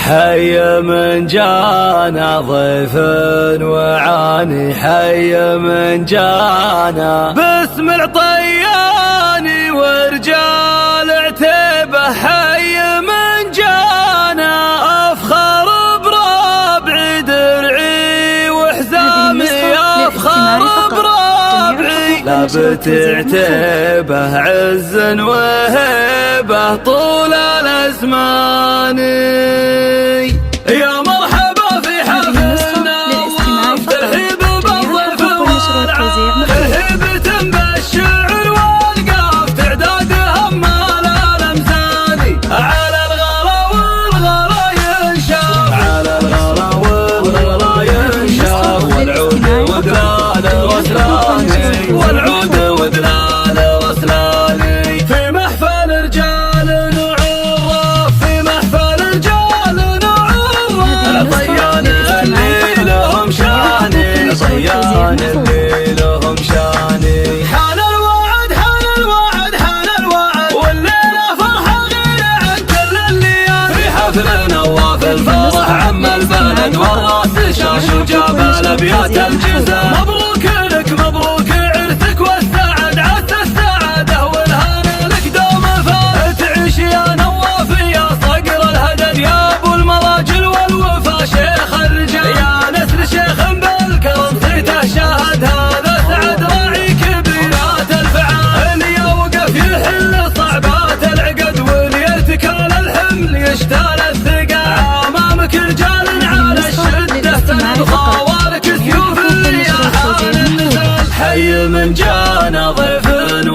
حي من جانا ضيف وعاني، حي من جانا باسم العطياني ورجال عتيبه، حي من جانا افخر بربعي درعي وحزامي، افخر بربعي لابت عتيبه عز وهيبه طول الازمان. يا مرحبا في حفلنا ترحيب بالضيف والعام، ترحيبة بالشعر والقاف تعدادها مال الامثال، على الغلا والغلا ينشاف، على الغلا والغلا ينشاف، والعود ودلال وسلاني، والعود ودلال وسلاني في محفل رجال نعرف، في محفل رجال نعرف الطيان اللي لهم شاني، الطيان اللي لهم شاني. حان الوعد حان الوعد حان الوعد، والليلة فرحة غير عن كل الليالي، في حفل نواف الفرح عم البلد والراس شاش وجاب الابيات الجزاء. مبروك لك مبروك عرسك والسعد، عسى السعادة والهنا لك دوم فات، تعيش يا نواف يا صقر الهدد، يا ابو المراجل والوفا شيخ الرجال، يا نسل شيخ بالكرم صيته شاهد، هذا سعد راعي كبيرات الفعال، اللي يوقف يحل صعبات العقد، واللي يرتكال الحمل يشتال الثقال، امامك رجال على الشده سند خوارك سيوف الرياحان النزال. حي من جانا ضيف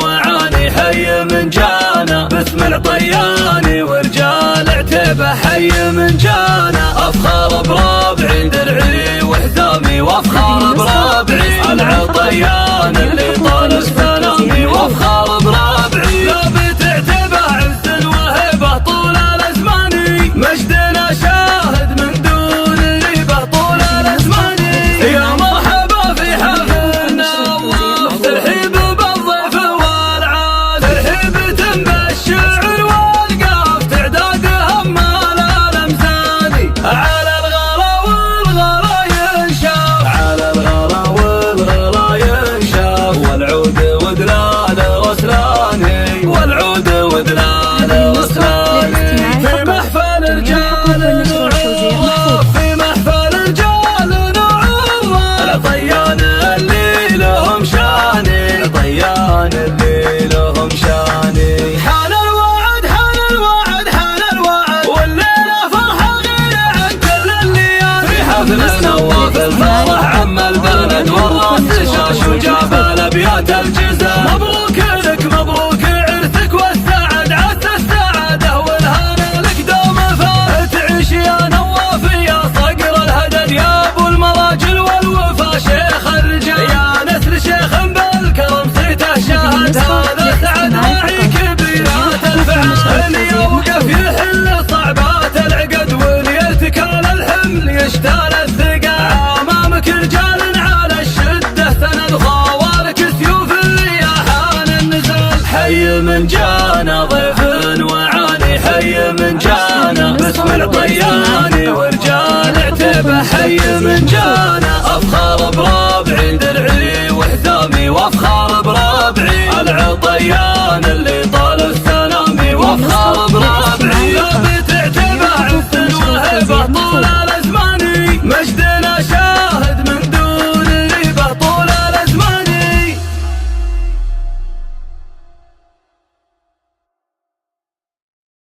وعاني، حي من جانا باسم العطياني ورجال عتيبه، حي من جانا افخر بربعي درعي وحزامي، وافخر بربعي العطيان اللي طال سلامي، وافخر بربعي لابت عتيبه عز وهيبه طول الازمان، مجدنا شاهد من دون ريبه طول الازمان. يا مرحبا في حفلنا ترحيب بالضيف والعال، ترحيبة بالشعر والقاف تعدادها مال الامثال، على الغلا والغلا ينشاف، على الغلا والغلا ينشاف، والعود ودلال وسلاني، والعود ودلال وسلاني في محفل رجال نعرف، في محفل رجال نعرف العطيان اللي لهم شاني، العطيان اللي لهم شاني. حان الوعد حان الوعد حان الوعد، والليلة فرحة غير عن كل الليالي، في حفل نواف الفرح عم البلد والراس شاش وجاب الابيات الجزاء. مبروك